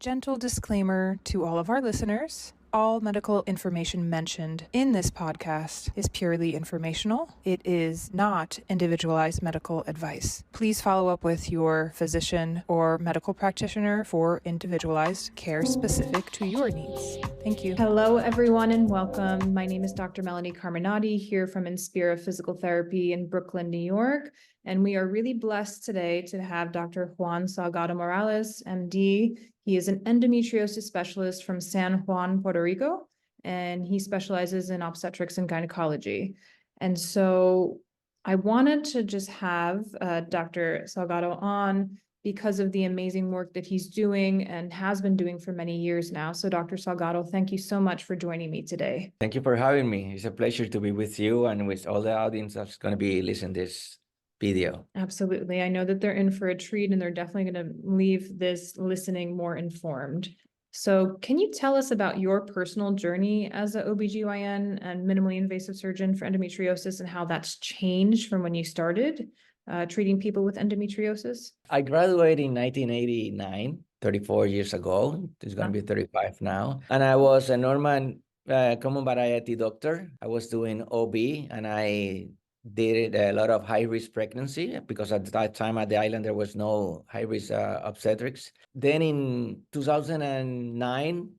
Gentle disclaimer to all of our listeners. All medical information mentioned in this podcast is purely informational. It is not individualized medical advice. Please follow up with your physician or medical practitioner for individualized care specific to your needs. Thank you. Hello, everyone, and welcome. My name is Dr. Melanie Carminati here from Inspira Physical Therapy in Brooklyn, New York. And we are really blessed today to have Dr. Juan Salgado Morales, MD. He is an endometriosis specialist from San Juan, Puerto Rico, and he specializes in obstetrics and gynecology. And so I wanted to just have Dr. Salgado on because of the amazing work that he's doing and has been doing for many years now. So Dr. Salgado, thank you so much for joining me today. Thank you for having me. It's a pleasure to be with you and with all the audience that's going to be listening to this video. Absolutely. I know that they're in for a treat and they're definitely going to leave this listening more informed. So can you tell us about your personal journey as an OB-GYN and minimally invasive surgeon for endometriosis and how that's changed from when you started treating people with endometriosis? I graduated in 1989, 34 years ago. It's going to be 35 now. And I was a normal common variety doctor. I was doing OB and I did a lot of high-risk pregnancy because at that time at the island, there was no high-risk obstetrics. Then in 2009,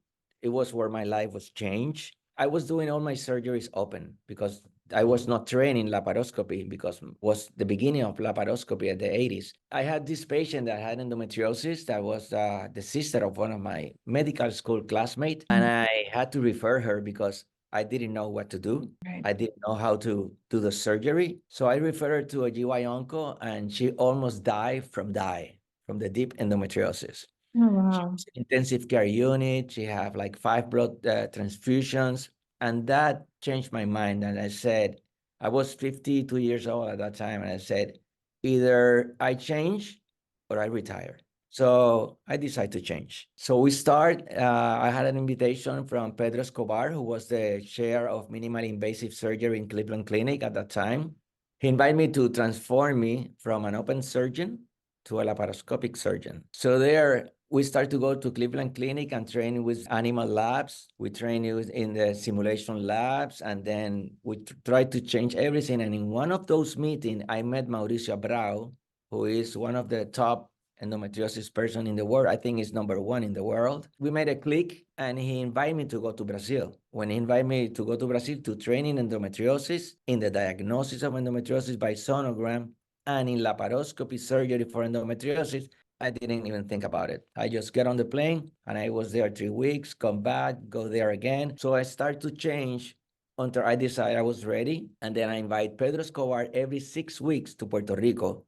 it was where my life was changed. I was doing all my surgeries open because I was not trained in laparoscopy because it was the beginning of laparoscopy at the 80s. I had this patient that had endometriosis that was the sister of one of my medical school classmates, and I had to refer her because I didn't know what to do. Right. I didn't know how to do the surgery. So I referred her to a GY onco, and she almost died from the deep endometriosis. Oh, wow. Intensive care unit. She had like 5 blood transfusions. And that changed my mind. And I said, I was 52 years old at that time. And I said, either I change or I retire. So I decided to change. So we start, I had an invitation from Pedro Escobar, who was the chair of minimally invasive surgery in Cleveland Clinic at that time. He invited me to transform me from an open surgeon to a laparoscopic surgeon. So there, we start to go to Cleveland Clinic and train with animal labs. We train in the simulation labs, and then we try to change everything. And in one of those meetings, I met Mauricio Abrao, who is one of the top endometriosis person in the world. I think he's #1 in the world. We made a click, and he invited me to go to Brazil. When he invited me to go to Brazil to train in endometriosis, in the diagnosis of endometriosis by sonogram, and in laparoscopy surgery for endometriosis, I didn't even think about it. I just get on the plane and I was there 3 weeks, come back, go there again. So I start to change until I decided I was ready. And then I invite Pedro Escobar every 6 weeks to Puerto Rico.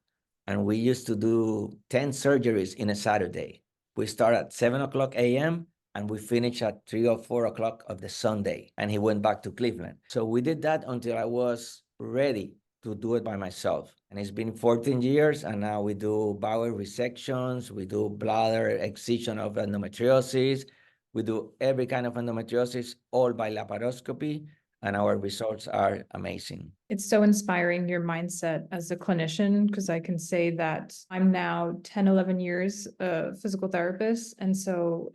And we used to do 10 surgeries in a Saturday. We start at 7:00 a.m. and we finish at 3 or 4 o'clock of the Sunday. And he went back to Cleveland. So we did that until I was ready to do it by myself. And it's been 14 years, and now we do bowel resections, we do bladder excision of endometriosis, we do every kind of endometriosis, all by laparoscopy, and our results are amazing. It's so inspiring, your mindset as a clinician, because I can say that I'm now 10, 11 years a physical therapist. And so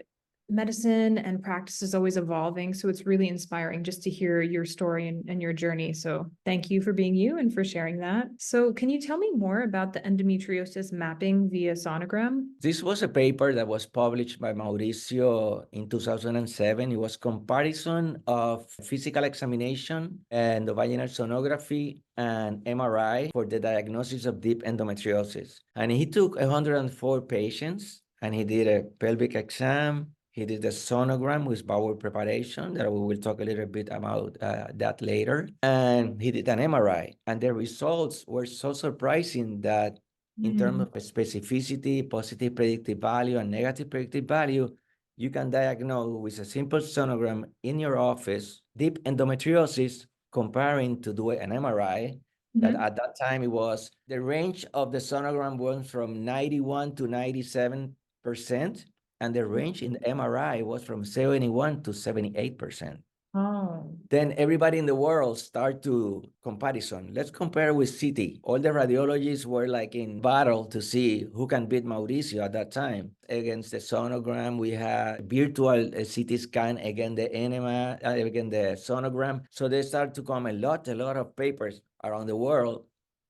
medicine and practice is always evolving. So it's really inspiring just to hear your story and your journey. So thank you for being you and for sharing that. So can you tell me more about the endometriosis mapping via sonogram? This was a paper that was published by Mauricio in 2007. It was comparison of physical examination and vaginal sonography and MRI for the diagnosis of deep endometriosis. And he took 104 patients and he did a pelvic exam. He did the sonogram with bowel preparation, that we will talk a little bit about that later. And he did an MRI. And the results were so surprising that in terms of specificity, positive predictive value, and negative predictive value, you can diagnose with a simple sonogram in your office deep endometriosis comparing to do an MRI. That at that time it was, the range of the sonogram was from 91 to 97%. And the range in the MRI was from 71 to 78%. Oh, then everybody in the world start to comparison. Let's compare with CT. All the radiologists were like in battle to see who can beat Mauricio at that time. Against the sonogram, we had virtual CT scan against the enema, against the sonogram. So they start to come a lot of papers around the world.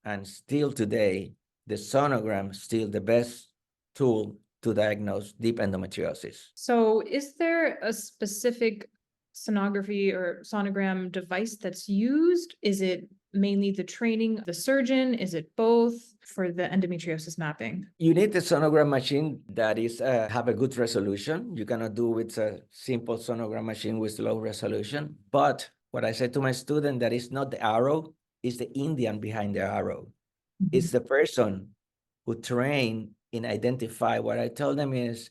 And still today, the sonogram is still the best tool to diagnose deep endometriosis. So is there a specific sonography or sonogram device that's used? Is it mainly the training of the surgeon? Is it both for the endometriosis mapping? You need a sonogram machine that is have a good resolution. You cannot do with a simple sonogram machine with low resolution. But what I said to my student, that is not the arrow, it's the Indian behind the arrow. It's the person who trained in identify. What I tell them is,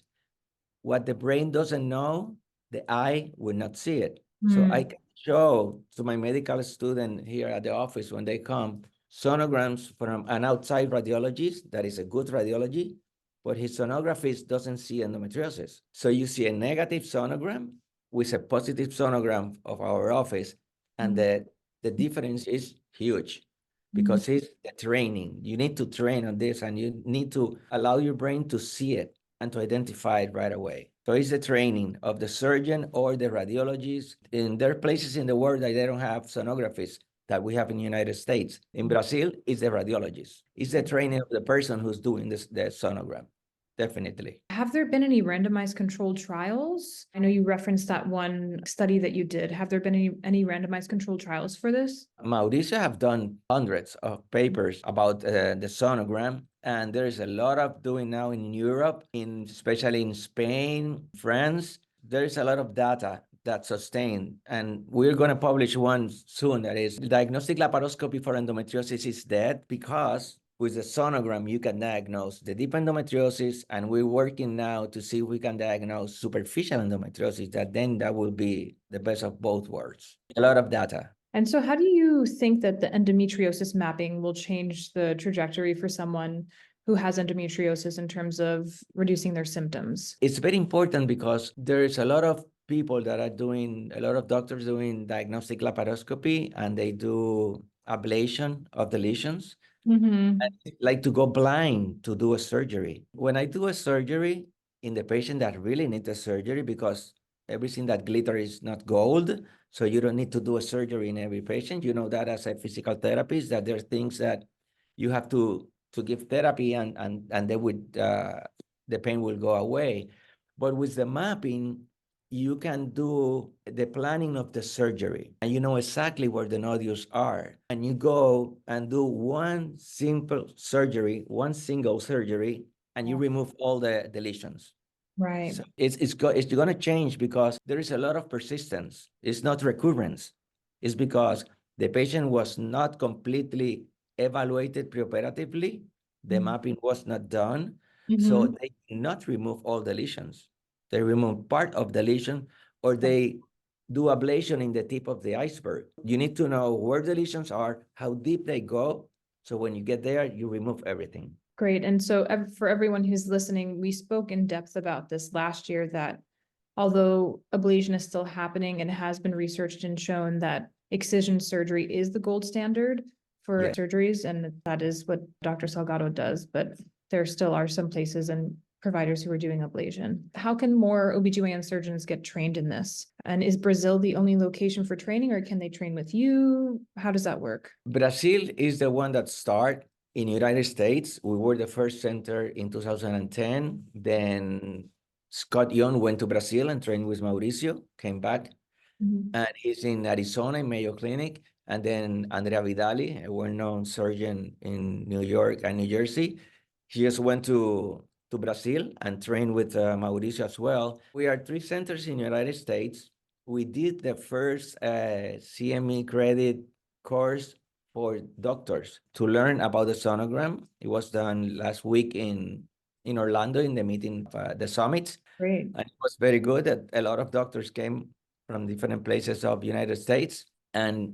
what the brain doesn't know, the eye will not see it. So I can show to my medical student here at the office when they come sonograms from an outside radiologist that is a good radiology, but his sonographist doesn't see endometriosis. So you see a negative sonogram with a positive sonogram of our office, and the difference is huge because it's the training. You need to train on this, and you need to allow your brain to see it and to identify it right away. So it's the training of the surgeon or the radiologist. And there are places in the world that they don't have sonographists that we have in the United States. In Brazil, it's the radiologist. It's the training of the person who's doing this, the sonogram. Definitely. Have there been any randomized controlled trials? I know you referenced that one study that you did. Have there been any randomized controlled trials for this? Mauricio have done hundreds of papers about the sonogram, and there's a lot of doing now in Europe, especially in Spain, France. There's a lot of data that sustain, and we're going to publish one soon. That is, diagnostic laparoscopy for endometriosis is dead because with the sonogram, you can diagnose the deep endometriosis, and we're working now to see if we can diagnose superficial endometriosis. That will be the best of both worlds. A lot of data. And so how do you think that the endometriosis mapping will change the trajectory for someone who has endometriosis in terms of reducing their symptoms? It's very important because there's a lot of people that are doing, a lot of doctors doing diagnostic laparoscopy, and they do ablation of the lesions. I like to go blind to do a surgery. When I do a surgery in the patient that really needs a surgery, because everything that glitter is not gold, so you don't need to do a surgery in every patient. You know that as a physical therapist, that there are things that you have to give therapy, and they would the pain will go away. But with the mapping, you can do the planning of the surgery, and you know exactly where the nodules are, and you go and do one single surgery, and you remove all the lesions. Right. So it's going to change because there is a lot of persistence. It's not recurrence. It's because the patient was not completely evaluated preoperatively. The mapping was not done. So they cannot remove all the lesions. They remove part of the lesion, or they do ablation in the tip of the iceberg. You need to know where the lesions are, how deep they go. So when you get there, you remove everything. Great. And so for everyone who's listening, we spoke in depth about this last year, that although ablation is still happening and has been researched and shown that excision surgery is the gold standard for surgeries, and that is what Dr. Salgado does, but there still are some places and providers who are doing ablation. How can more OB-GYN surgeons get trained in this? And is Brazil the only location for training, or can they train with you? How does that work? Brazil is the one that started. In the United States, we were the first center in 2010. Then Scott Young went to Brazil and trained with Mauricio, came back, and he's in Arizona in Mayo Clinic. And then Andrea Vidali, a well-known surgeon in New York and New Jersey, he just went to Brazil and trained with Mauricio as well. We are 3 centers in the United States. We did the first CME credit course for doctors to learn about the sonogram. It was done last week in Orlando in the meeting of the summit. Great. And it was very good. That a lot of doctors came from different places of the United States. And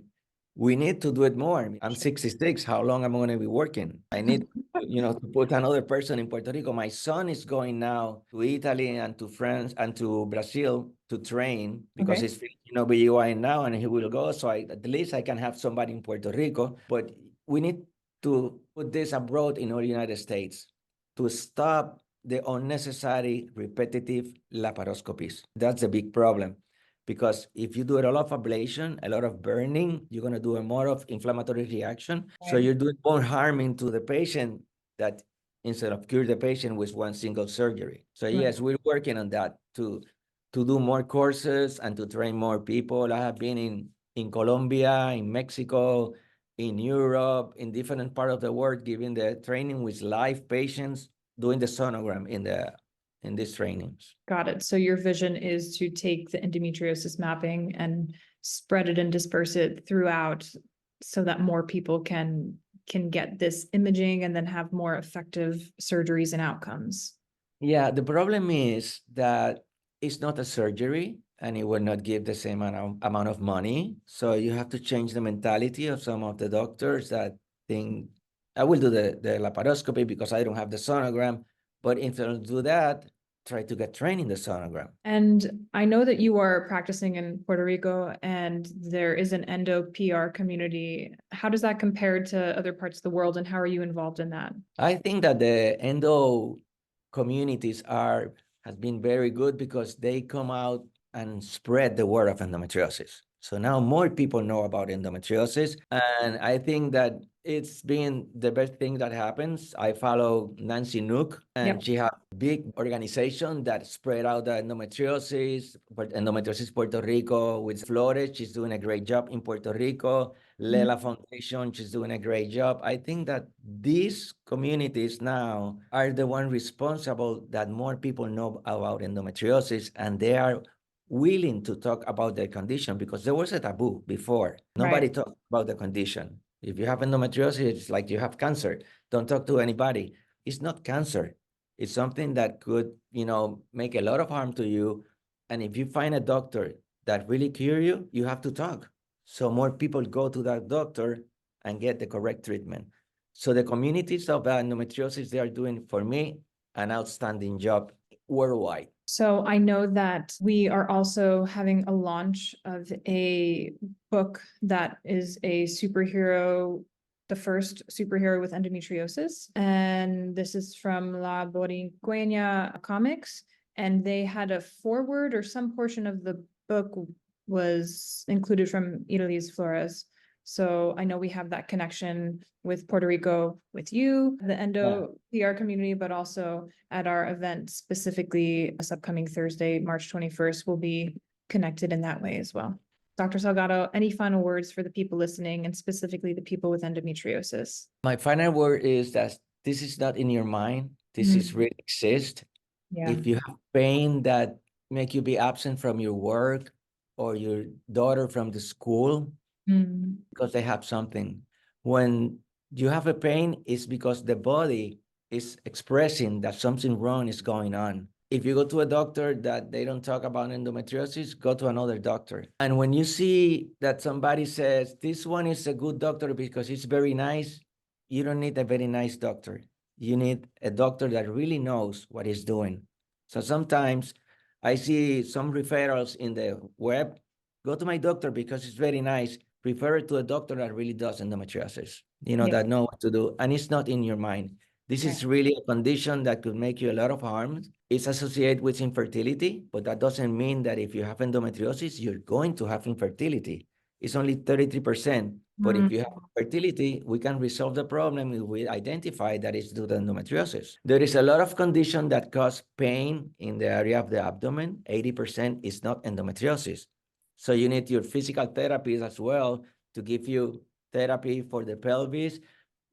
we need to do it more. I'm 66. How long am I going to be working? I need, to put another person in Puerto Rico. My son is going now to Italy and to France and to Brazil to train because Okay. he's finishing OB-GYN now and he will go. So at least I can have somebody in Puerto Rico. But we need to put this abroad in all United States to stop the unnecessary repetitive laparoscopies. That's a big problem. Because if you do a lot of ablation, a lot of burning, you're going to do a more of inflammatory reaction. So Right. you're doing more harming to the patient that instead of cure the patient with one single surgery. So Right. yes, we're working on that to do more courses and to train more people. I have been in Colombia, in Mexico, in Europe, in different part of the world, giving the training with live patients, doing the sonogram in these trainings. Got it. So your vision is to take the endometriosis mapping and spread it and disperse it throughout so that more people can get this imaging and then have more effective surgeries and outcomes. Yeah, the problem is that it's not a surgery and it will not give the same amount of money. So you have to change the mentality of some of the doctors that think, I will do the laparoscopy because I don't have the sonogram. But if they don't do that, try to get trained in the sonogram. And I know that you are practicing in Puerto Rico and there is an endo PR community. How does that compare to other parts of the world and how are you involved in that? I think that the endo communities has been very good because they come out and spread the word of endometriosis. So now more people know about endometriosis. And I think that it's been the best thing that happens. I follow Nancy Nook, and Yep. she has a big organization that spread out the endometriosis Puerto Rico with Flores. She's doing a great job in Puerto Rico. Lela Foundation, she's doing a great job. I think that these communities now are the one responsible that more people know about endometriosis, and they are willing to talk about their condition because there was a taboo before. Nobody Right. talked about the condition. If you have endometriosis, it's like you have cancer. Don't talk to anybody. It's not cancer. It's something that could, make a lot of harm to you. And if you find a doctor that really cure you, you have to talk. So more people go to that doctor and get the correct treatment. So the communities of endometriosis, they are doing, for me, an outstanding job worldwide. So I know that we are also having a launch of a book that is a superhero, the first superhero with endometriosis. And this is from La Boricua Comics. And they had a foreword or some portion of the book was included from Italy's Flores. So I know we have that connection with Puerto Rico, with you, the endo PR community, but also at our event specifically this upcoming Thursday, March 21st, will be connected in that way as well. Dr. Salgado, any final words for the people listening and specifically the people with endometriosis? My final word is that this is not in your mind. This is really exist. Yeah. If you have pain that make you be absent from your work or your daughter from the school because they have something. When you have a pain, it's because the body is expressing that something wrong is going on. If you go to a doctor that they don't talk about endometriosis, go to another doctor. And when you see that somebody says, this one is a good doctor because it's very nice, you don't need a very nice doctor. You need a doctor that really knows what he's doing. So sometimes I see some referrals in the web. Go to my doctor because it's very nice. Refer it to a doctor that really does endometriosis, that know what to do. And it's not in your mind. This is really a condition that could make you a lot of harm. It's associated with infertility, but that doesn't mean that if you have endometriosis, you're going to have infertility. It's only 33%. But if you have fertility, we can resolve the problem if we identify that it's due to endometriosis. There is a lot of condition that cause pain in the area of the abdomen. 80% is not endometriosis. So you need your physical therapies as well to give you therapy for the pelvis.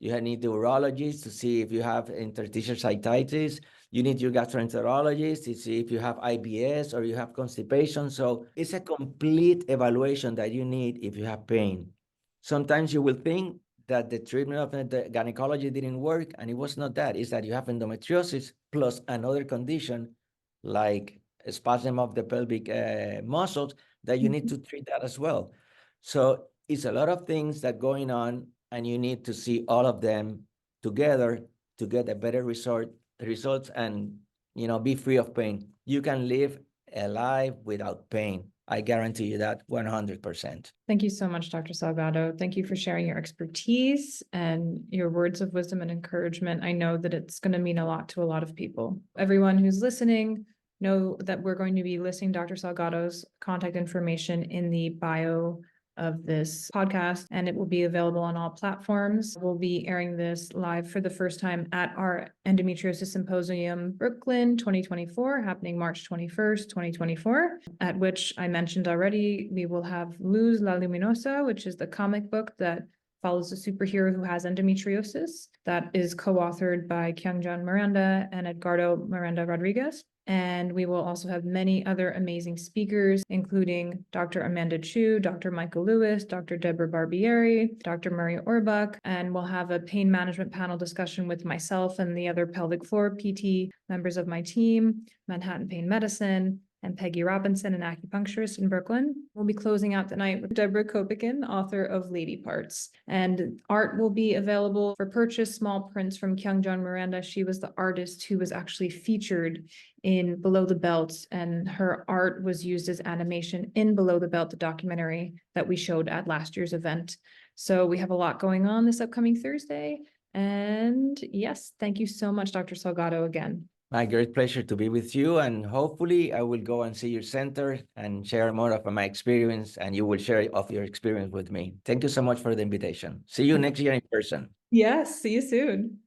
You need the urologist to see if you have interstitial cystitis. You need your gastroenterologist to see if you have IBS or you have constipation. So it's a complete evaluation that you need if you have pain. Sometimes you will think that the treatment of the gynecology didn't work, and it was not that. It's that you have endometriosis plus another condition like a spasm of the pelvic muscles that you need to treat that as well. So it's a lot of things that going on, and you need to see all of them together to get a better results and, be free of pain. You can live a life without pain. I guarantee you that 100%. Thank you so much, Dr. Salgado. Thank you for sharing your expertise and your words of wisdom and encouragement. I know that it's going to mean a lot to a lot of people. Everyone who's listening, know that we're going to be listing Dr. Salgado's contact information in the bio of this podcast, and it will be available on all platforms. We'll be airing this live for the first time at our Endometriosis Symposium Brooklyn 2024, happening March 21st, 2024, at which I mentioned already, we will have Luz La Luminosa, which is the comic book that follows a superhero who has endometriosis, that is co-authored by Kyungjan Miranda and Edgardo Miranda Rodriguez. And we will also have many other amazing speakers, including Dr. Amanda Chu, Dr. Michael Lewis, Dr. Deborah Barbieri, Dr. Maria Orbach, and we'll have a pain management panel discussion with myself and the other pelvic floor PT members of my team, Manhattan Pain Medicine, and Peggy Robinson, an acupuncturist in Brooklyn. We'll be closing out the night with Deborah Kopikin, author of Lady Parts. And art will be available for purchase, small prints from Kyungjan Miranda. She was the artist who was actually featured in Below the Belt, and her art was used as animation in Below the Belt, the documentary that we showed at last year's event. So we have a lot going on this upcoming Thursday. And yes, thank you so much, Dr. Salgado, again. My great pleasure to be with you, and hopefully I will go and see your center and share more of my experience, and you will share of your experience with me. Thank you so much for the invitation. See you next year in person. Yes, see you soon.